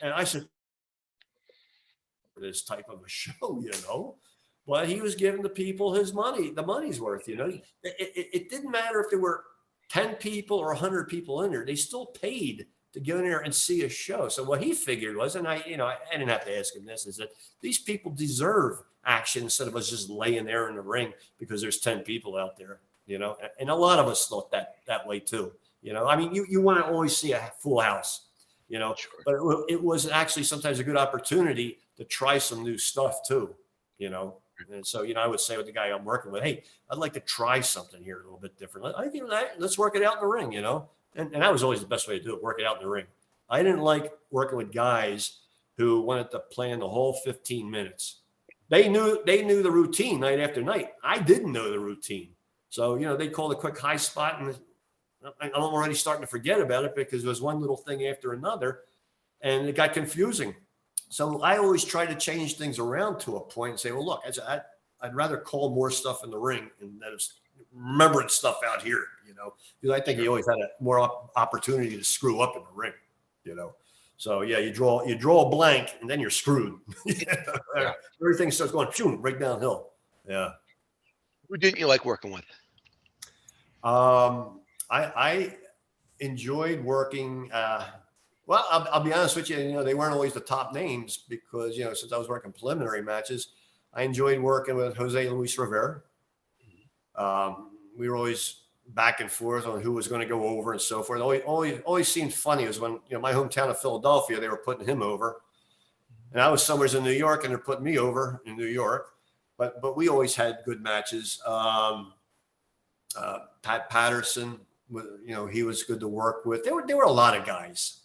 And I said, this type of a show, but he was giving the people his money, the money's worth, it didn't matter if there were 10 people or 100 people in there, they still paid to go in there and see a show. So what he figured was, and I didn't have to ask him this, is that these people deserve action instead of us just laying there in the ring because there's 10 people out there, and a lot of us thought that way too. I mean, you want to always see a full house, Sure. but it was actually sometimes a good opportunity to try some new stuff too, And so, I would say with the guy I'm working with, hey, I'd like to try something here a little bit different. Let's work it out in the ring, And that was always the best way to do it, work it out in the ring. I didn't like working with guys who wanted to plan the whole 15 minutes. They knew the routine night after night. I didn't know the routine. So, they called a quick high spot, and I'm already starting to forget about it because it was one little thing after another, and it got confusing. So I always try to change things around to a point and say, well, look, I'd rather call more stuff in the ring and that is remembering stuff out here, because I think you always had a more opportunity to screw up in the ring, So yeah, you draw a blank and then you're screwed. Yeah. Everything starts going right downhill. Yeah. Who didn't you like working with? I enjoyed working. Well, I'll be honest with you. They weren't always the top names because since I was working preliminary matches, I enjoyed working with Jose Luis Rivera. We were always back and forth on who was going to go over and so forth. Always seemed funny was when my hometown of Philadelphia, they were putting him over, and I was somewhere in New York and they're putting me over in New York. But we always had good matches. Pat Patterson, he was good to work with. There were a lot of guys.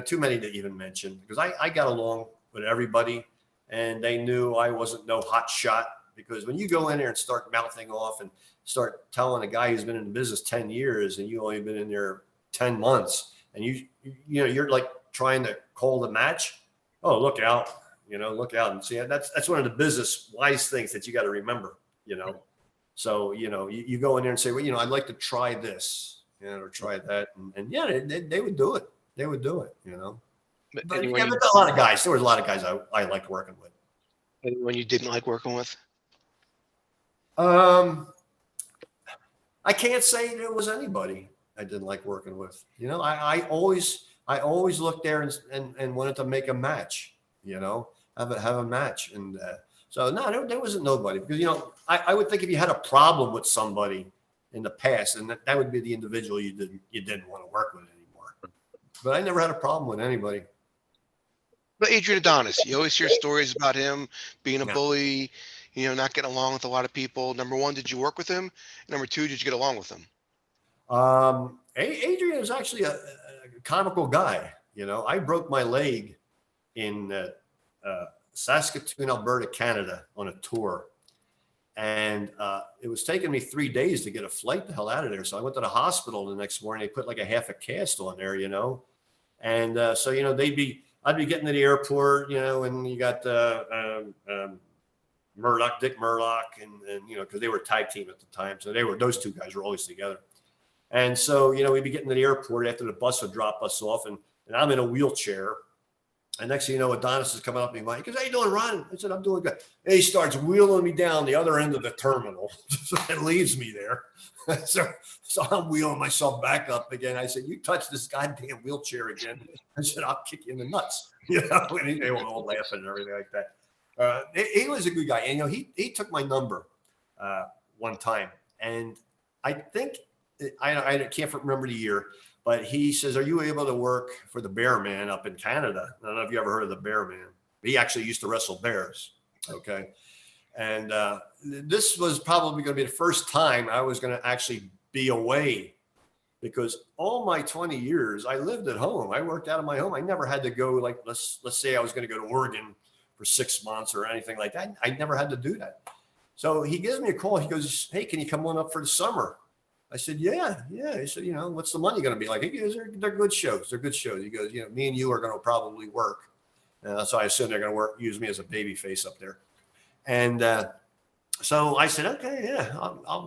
Too many to even mention because I got along with everybody and they knew I wasn't no hot shot because when you go in there and start mouthing off and start telling a guy who's been in the business 10 years and you only been in there 10 months and you're like trying to call the match. Oh, look out, look out and see that's one of the business wise things that you got to remember, So, you go in there and say, well, I'd like to try this, or try that. And yeah, they would do it. They would do it, But yeah, there's a lot of guys. There was a lot of guys I liked working with. Anyone you didn't like working with? I can't say there was anybody I didn't like working with. I always looked there and wanted to make a match, have a match. And so no, there wasn't nobody because, I would think if you had a problem with somebody in the past, and that would be the individual you didn't want to work with anymore. But I never had a problem with anybody. But Adrian Adonis, you always hear stories about him being a bully, not getting along with a lot of people. Number one, did you work with him? Number two, did you get along with him? Adrian is actually a comical guy. I broke my leg in Saskatoon, Alberta, Canada on a tour. And it was taking me 3 days to get a flight the hell out of there. So I went to the hospital the next morning. They put like a half a cast on there, And so, I'd be getting to the airport, and you got Dick Murdoch, and because they were a tag team at the time. So those two guys were always together. And so, we'd be getting to the airport after the bus would drop us off. And I'm in a wheelchair. And next thing you know, Adonis is coming up to me. He goes, how you doing, Ron? I said, I'm doing good. And he starts wheeling me down the other end of the terminal. So it leaves me there. So I'm wheeling myself back up again. I said, you touch this goddamn wheelchair again. I said, I'll kick you in the nuts. And they were all laughing and everything like that. He was a good guy. And, he took my number one time. And I think, I can't remember the year, but he says, are you able to work for the Bear Man up in Canada? I don't know if you ever heard of the Bear Man. He actually used to wrestle bears. Okay. And this was probably going to be the first time I was going to actually be away because all my 20 years I lived at home. I worked out of my home. I never had to go let's say I was going to go to Oregon for 6 months or anything like that. I never had to do that. So he gives me a call. He goes, "Hey, can you come on up for the summer?" I said, yeah. He said, "What's the money going to be like?" He goes, they're good shows. They're good shows. He goes, "Me and you are going to probably work." So I assume they're going to use me as a baby face up there. And so I said, "Okay, yeah.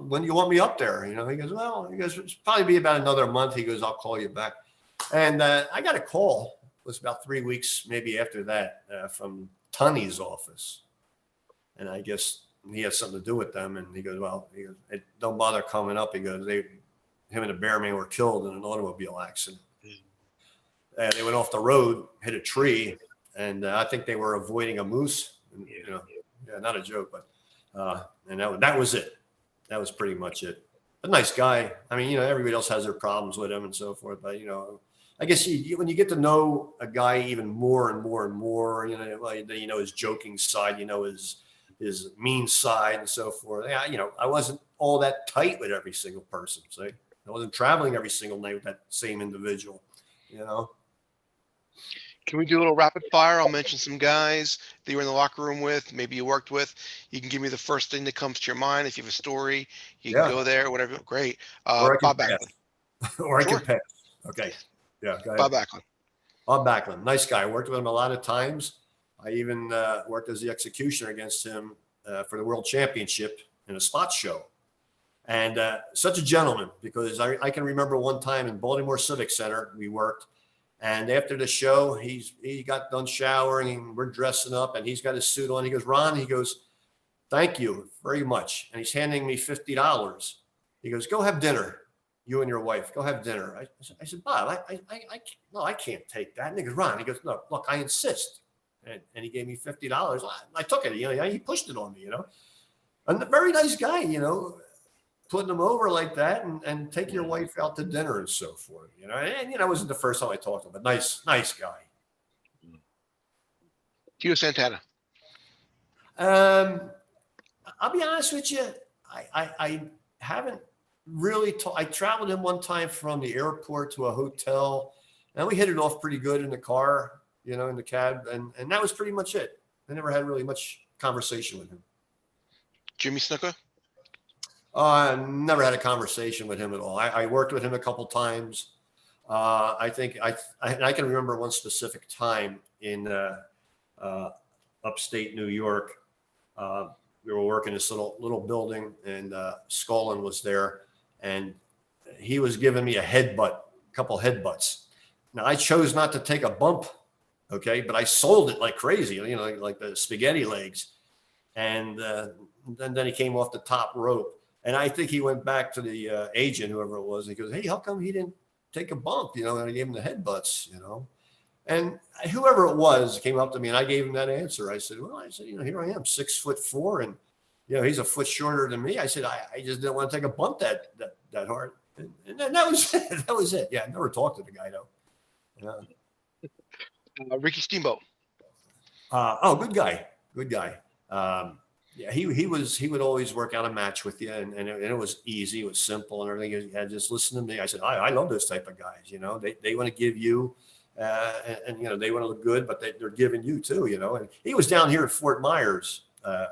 When do you want me up there?" He goes, "It's probably be about another month." He goes, "I'll call you back." And I got a call. It was about 3 weeks, maybe after that, from Tunney's office. And I guess he had something to do with them. And he goes, "Hey, don't bother coming up." He goes, "Him and the Bearman were killed in an automobile accident. And they went off the road, hit a tree, and I think they were avoiding a moose. And, not a joke, but and that was it. That was pretty much it. A nice guy. I mean, everybody else has their problems with him and so forth, but I guess when you get to know a guy even more and more and more, then his joking side, his mean side and so forth. Yeah, I wasn't all that tight with every single person. See, I wasn't traveling every single night with that same individual. Can we do a little rapid fire? I'll mention some guys that you were in the locker room with, maybe you worked with. You can give me the first thing that comes to your mind. If you have a story, you can go there, whatever. Great. Or I Bob can Backlund. pass. Or I can pass. Okay. Yeah. Go ahead. Bob Backlund. Bob Backlund. Nice guy. I worked with him a lot of times. I even worked as the executioner against him for the World Championship in a spot show. And such a gentleman, because I can remember one time in Baltimore Civic Center, we worked. And after the show, he got done showering and we're dressing up and he's got his suit on. He goes, "Ron," he goes, "thank you very much." And he's handing me $50. He goes, "Go have dinner, you and your wife. Go have dinner." I said, "Bob, I can't take that." And he goes, "Ron," he goes, "No, look, I insist." And he gave me $50. I took it. He pushed it on me. And a very nice guy. Putting them over like that and take your wife out to dinner and so forth, and it wasn't the first time I talked to him, but nice guy. Tito Santana. I'll be honest with you. I haven't really I traveled him one time from the airport to a hotel and we hit it off pretty good in the car, in the cab. And that was pretty much it. I never had really much conversation with him. Jimmy Snuka? I never had a conversation with him at all. I worked with him a couple times. I think I can remember one specific time in upstate New York. We were working this little building, and Scullin was there, and he was giving me a couple headbutts. Now I chose not to take a bump, okay, but I sold it like crazy, like the spaghetti legs, and then he came off the top rope. And I think he went back to the agent, whoever it was. And he goes, "Hey, how come he didn't take a bump?" And I gave him the headbutts, And whoever it was came up to me and I gave him that answer. I said, here I am, 6'4", and he's a foot shorter than me. I said, I just didn't want to take a bump that hard. And that was it. That was it. Yeah, I never talked to the guy though. Ricky Steamboat. Good guy. Good guy. Yeah, he would always work out a match with you, and it was easy, it was simple, and everything. He had just listen to me. I said, I love those type of guys. They want to give you, and they want to look good, but they're giving you too. And he was down here at Fort Myers a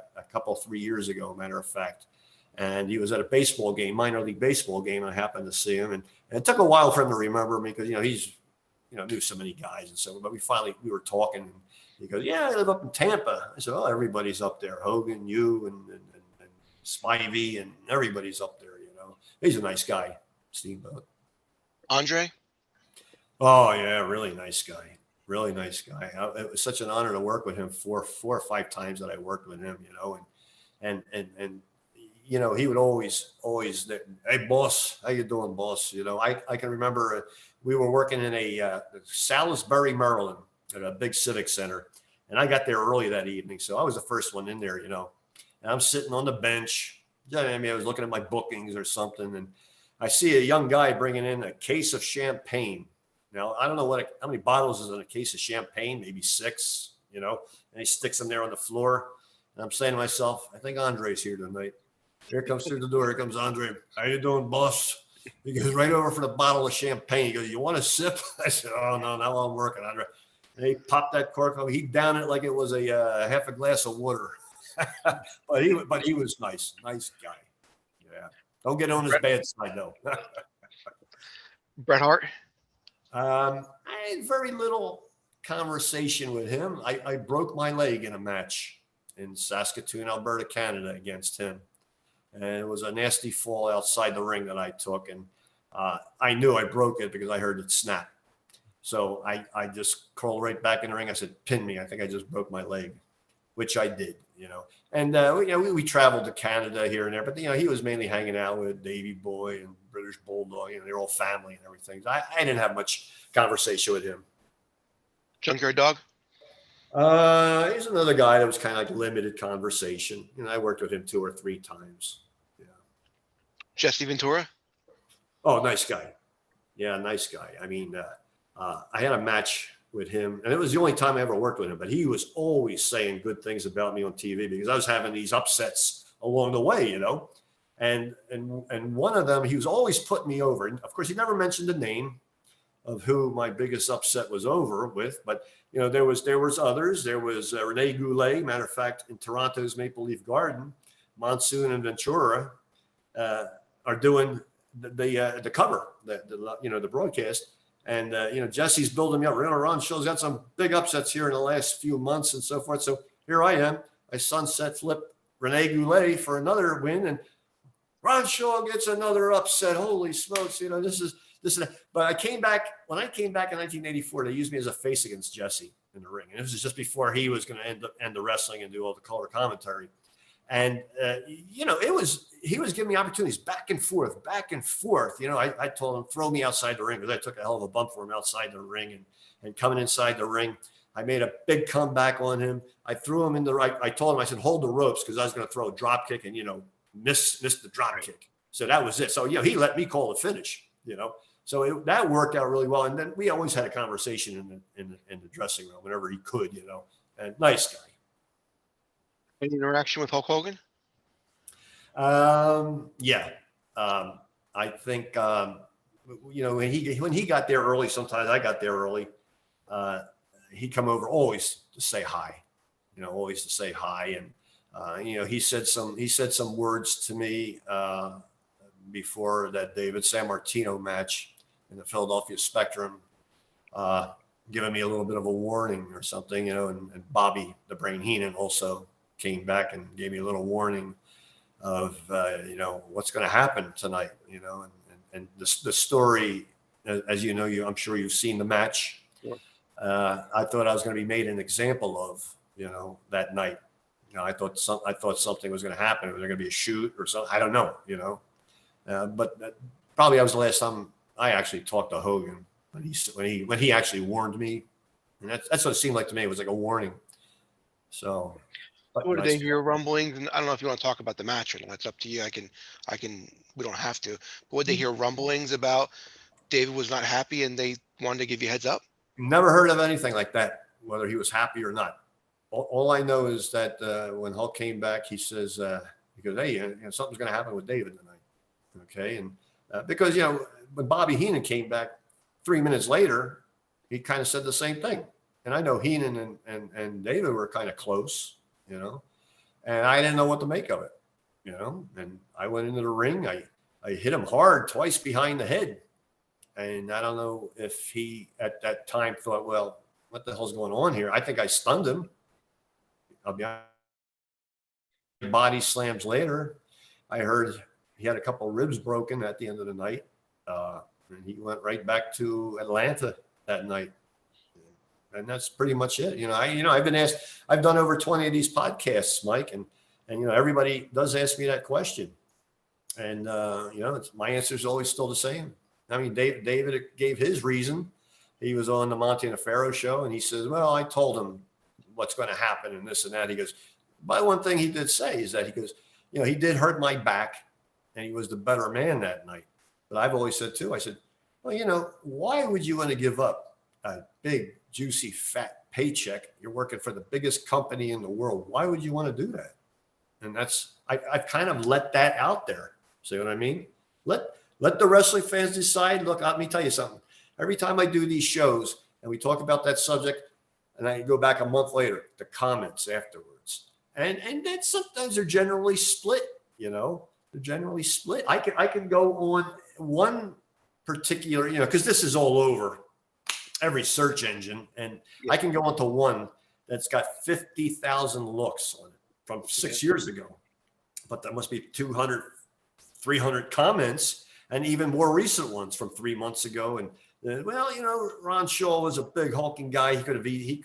3 years ago, matter of fact, and he was at a baseball game, minor league baseball game. I happened to see him, and it took a while for him to remember me because he's knew so many guys and so. But we were talking. And he goes, "Yeah, I live up in Tampa." I said, "Oh, everybody's up there. Hogan, you, and Spivey, and everybody's up there, He's a nice guy, Steamboat. Andre? Oh, yeah, really nice guy. Really nice guy. It was such an honor to work with him four or five times that I worked with him, and he would always, "Hey, boss, how you doing, boss?" I can remember we were working in a Salisbury, Maryland, at a big civic center. And I got there early that evening. So I was the first one in there, and I'm sitting on the bench. I was looking at my bookings or something. And I see a young guy bringing in a case of champagne. Now, I don't know how many bottles is in a case of champagne, maybe 6, and he sticks them there on the floor. And I'm saying to myself, I think Andre's here tonight. Here comes through the door. Here comes Andre. "How you doing, boss?" He goes right over for the bottle of champagne. He goes, "You want a sip?" I said, "Oh, no, now I'm working, Andre." He popped that cork. He downed it like it was a half a glass of water. but he was nice guy. Yeah, don't get on his bad side though. Bret Hart. I had very little conversation with him. I broke my leg in a match in Saskatoon, Alberta, Canada, against him, and it was a nasty fall outside the ring that I took, and I knew I broke it because I heard it snap. So I just crawled right back in the ring. I said, "Pin me." I think I just broke my leg, which I did, And we traveled to Canada here and there, but he was mainly hanging out with Davey Boy and British Bulldog. They're all family and everything. I didn't have much conversation with him. Junkyard Dog. He's another guy that was kind of like limited conversation. I worked with him 2 or 3 times. Yeah. Jesse Ventura. Oh, nice guy. Yeah, nice guy. I mean, I had a match with him, and it was the only time I ever worked with him, but he was always saying good things about me on TV because I was having these upsets along the way, and one of them, he was always putting me over. And of course, he never mentioned the name of who my biggest upset was over with, but there was others. There was Rene Goulet. Matter of fact, in Toronto's Maple Leaf Garden, Monsoon and Ventura are doing the cover, the broadcast. And, Jesse's building me up. Ron Shaw's got some big upsets here in the last few months and so forth. So here I am. I sunset flip Rene Goulet for another win. And Ron Shaw gets another upset. Holy smokes. This is. But when I came back in 1984, they used me as a face against Jesse in the ring. And this was just before he was going to end the wrestling and do all the color commentary. And, he was giving me opportunities back and forth. I told him, throw me outside the ring because I took a hell of a bump for him outside the ring and coming inside the ring. I made a big comeback on him. I threw him in the right. I told him, I said, hold the ropes because I was going to throw a drop kick and, miss the drop kick. So that was it. So, he let me call the finish, So that worked out really well. And then we always had a conversation in the dressing room whenever he could, and nice guy. Any interaction with Hulk Hogan? Yeah. I think, when he got there early, sometimes I got there early, he'd come over always to say hi, always to say hi. And, he said some words to me, before that David Sammartino match in the Philadelphia Spectrum, giving me a little bit of a warning or something, and Bobby the Brain Heenan also came back and gave me a little warning of, what's going to happen tonight, and the story, as I'm sure you've seen the match. Sure. I thought I was going to be made an example of, that night. I thought something was going to happen. Was there going to be a shoot or something? I don't know, but probably that was the last time I actually talked to Hogan when he actually warned me, and that's what it seemed like to me. It was like a warning. So, what did they hear rumblings? And I don't know if you want to talk about the match or not. It's up to you. I can. We don't have to. But would they hear rumblings about David was not happy and they wanted to give you a heads up? Never heard of anything like that. Whether he was happy or not. All I know is that when Hulk came back, he says, he goes, "Hey, something's going to happen with David tonight." Okay, and because when Bobby Heenan came back 3 minutes later, he kind of said the same thing. And I know Heenan and David were kind of close, and I didn't know what to make of it, And I went into the ring. I hit him hard twice behind the head, and I don't know if he at that time thought, well, what the hell's going on here? I think I stunned him. I'll be honest. Body slams later. I heard he had a couple of ribs broken at the end of the night. And he went right back to Atlanta that night. And that's pretty much it. I've been asked, I've done over 20 of these podcasts, Mike, and everybody does ask me that question. And, my answer is always still the same. I mean, David gave his reason. He was on the Monty and Pharaoh show, and he says, well, I told him what's going to happen and this and that. He goes, but one thing he did say is that he goes, he did hurt my back, and he was the better man that night. But I've always said, too, I said, well, why would you want to give up a big, juicy, fat paycheck? You're working for the biggest company in the world. Why would you want to do that? And I've kind of let that out there. See what I mean? Let the wrestling fans decide. Look, let me tell you something. Every time I do these shows and we talk about that subject, and I go back a month later, the comments afterwards. And then sometimes they're generally split, you know. They're generally split. I can go on one particular, you know, because this is all over every search engine, and I can go onto one that's got 50,000 looks on it from 6 years ago. But there must be 200, 300 comments, and even more recent ones from 3 months ago. And well, you know, Ron Shaw was a big hulking guy. He could have beat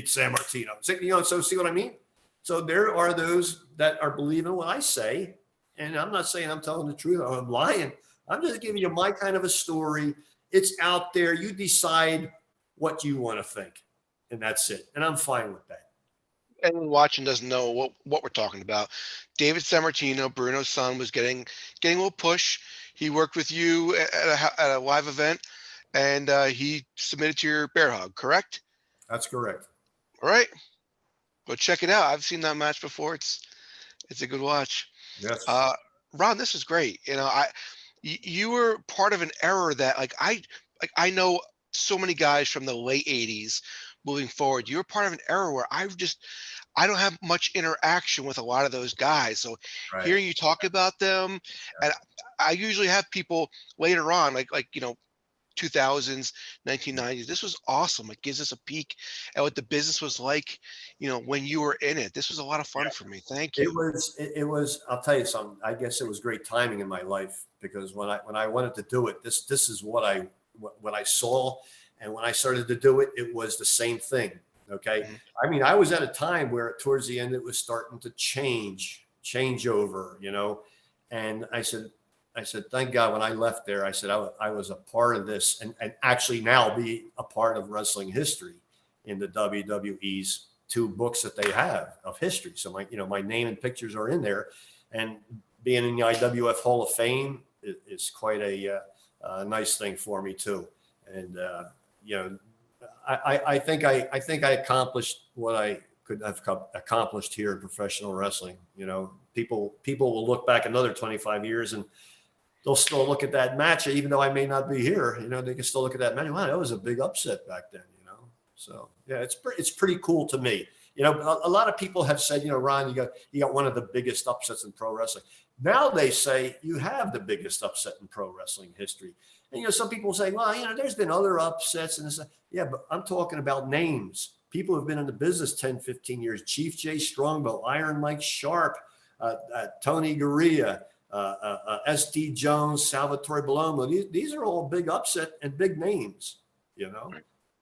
Sammartino. So, you know, so see what I mean? So there are those that are believing what I say, and I'm not saying I'm telling the truth or I'm lying. I'm just giving you my kind of a story. It's out there. You decide what you want to think, and that's it. And I'm fine with that. Anyone watching doesn't know what we're talking about. David Sammartino, Bruno's son, was getting a little push. He worked with you at a live event, and he submitted to your bear hug, correct? That's correct. All right. Go check it out. I've seen that match before. It's a good watch. Yes. Ron, this is great. You know, you were part of an era that I know so many guys from the late 80s moving forward. You were part of an era where I don't have much interaction with a lot of those guys. So hearing you talk about them, and I usually have people later on, like you know, 2000s, 1990s. This was awesome. It gives us a peek at what the business was like, you know, when you were in it. This was a lot of fun for me. Thank you. It was. I'll tell you something. I guess it was great timing in my life, because when I wanted to do it, this is what I saw, and when I started to do it, it was the same thing. Okay. Mm-hmm. I mean, I was at a time where towards the end it was starting to change over, you know, and I said, thank God when I left there, I said, I was a part of this, and actually now be a part of wrestling history in the WWE's 2 books that they have of history. So my name and pictures are in there, and being in the IWF Hall of Fame is quite a nice thing for me too. And, you know, I think I accomplished what I could have accomplished here in professional wrestling. You know, people will look back another 25 years and they'll still look at that match, even though I may not be here. You know, they can still look at that match. Wow, that was a big upset back then. You know, so yeah, it's pretty cool to me. You know, a lot of people have said, you know, Ron, you got one of the biggest upsets in pro wrestling. Now they say you have the biggest upset in pro wrestling history. And, you know, some people say, well, you know, there's been other upsets and this. Yeah, but I'm talking about names. People who've been in the business 10, 15 years. Chief Jay Strongbow, Iron Mike Sharp, Tony Gurria, S.D. Jones, Salvatore Bellomo. These are all big upset and big names, you know.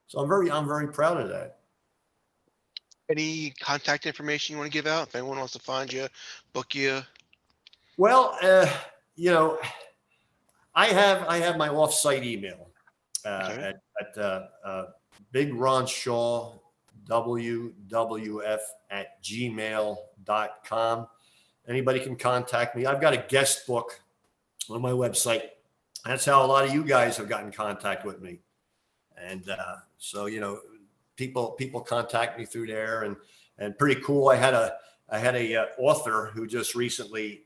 So I'm very proud of that. Any contact information you want to give out if anyone wants to find you, book you? Well, you know, I have my off-site email at Big Ron Shaw WWF@gmail.com. Anybody can contact me. I've got a guest book on my website. That's how a lot of you guys have gotten in contact with me. And so, you know, people contact me through there, and pretty cool. I had a author who just recently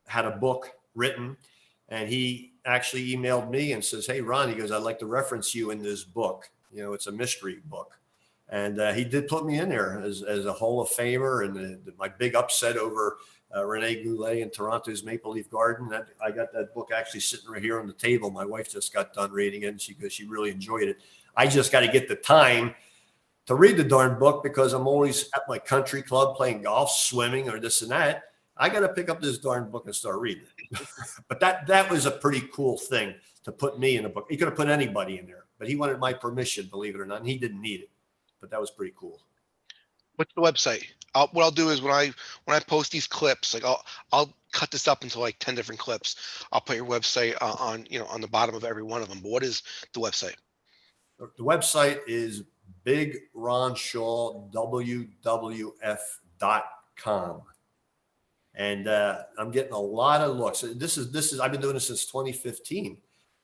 had a book written, and he actually emailed me and says, "Hey, Ron," he goes, "I'd like to reference you in this book. You know, it's a mystery book." And he did put me in there as a Hall of Famer, and my big upset over Rene Goulet in Toronto's Maple Leaf Garden. I got that book actually sitting right here on the table. My wife just got done reading it, and she really enjoyed it. I just got to get the time to read the darn book, because I'm always at my country club playing golf, swimming, or this and that. I got to pick up this darn book and start reading it. But that was a pretty cool thing to put me in a book. He could have put anybody in there, but he wanted my permission, believe it or not, and he didn't need it. But that was pretty cool. What's the website? What I'll do is when I post these clips, like I'll cut this up into like 10 different clips. I'll put your website on on the bottom of every one of them. But what is the website? The website is Big Ron Shaw WWF.com. And I'm getting a lot of looks. This is I've been doing this since 2015,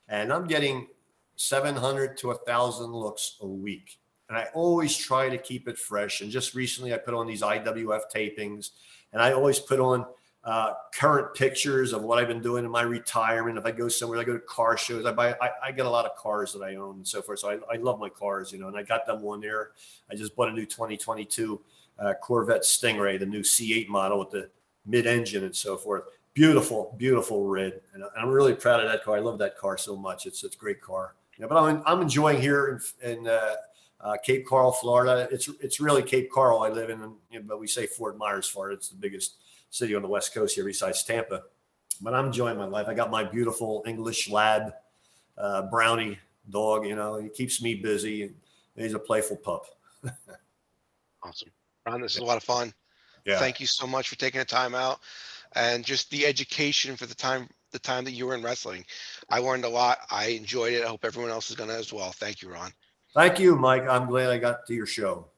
and I'm getting 700 to 1,000 looks a week. And I always try to keep it fresh. And just recently I put on these IWF tapings, and I always put on current pictures of what I've been doing in my retirement. If I go somewhere, I go to car shows. I get a lot of cars that I own and so forth. So I love my cars, you know, and I got them one there. I just bought a new 2022 Corvette Stingray, the new C8 model with the mid-engine and so forth. Beautiful, beautiful red. And I'm really proud of that car. I love that car so much. It's a great car. Yeah, but I'm enjoying here in Cape Coral, Florida. It's really Cape Coral I live in, you know, but we say Fort Myers, Florida. It's the biggest city on the West Coast here besides Tampa. But I'm enjoying my life. I got my beautiful English lab brownie dog. You know, he keeps me busy, and he's a playful pup. Awesome, Ron. This is a lot of fun. Yeah. Thank you so much for taking the time out and just the education for the time that you were in wrestling. I learned a lot. I enjoyed it. I hope everyone else is going to as well. Thank you, Ron. Thank you, Mike. I'm glad I got to your show.